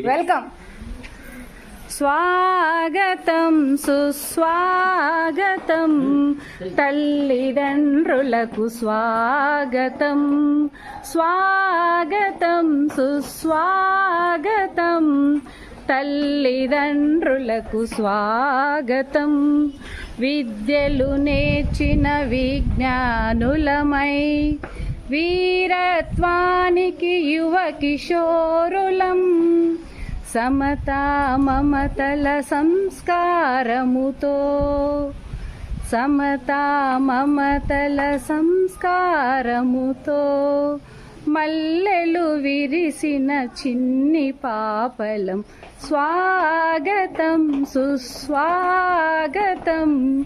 Welcome. స్వాగతం సుస్వాగతం తల్లిదండ్రులకు స్వాగతం. స్వాగతం సుస్వాగతం తల్లిదండ్రులకు స్వాగతం. విద్యలు నేర్చిన విజ్ఞానులమై వీరత్వానికి యువ కిషోరులం. సమతా మమతల సంస్కారముతో సమతా మమతల సంస్కారముతో మల్లెలు విరిసిన చిన్ని పాపలం. స్వాగతం సుస్వాగతం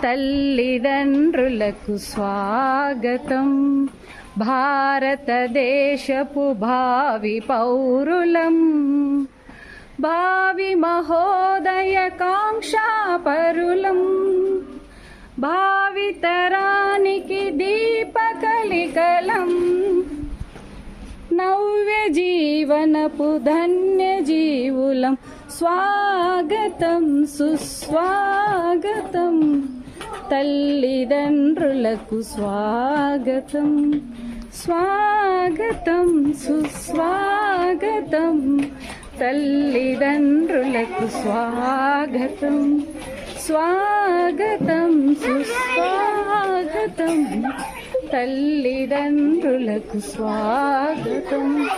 తల్లిదండ్రులకు స్వాగతం. భారతదేశపు భావి పౌరులం. భావి మహోదయ కాంక్షాపరులం. భావితరానికి దీపకలికలం. నవ్య జీవనపు ధన్య జీవులం. స్వాగతం సుస్వాగతం తల్లిదండ్రులకు స్వాగతం. స్వాగతం సుస్వాగతం తల్లిదండ్రులకు స్వాగతం. స్వాగతం సుస్వాగతం తల్లిదండ్రులకు స్వాగతం.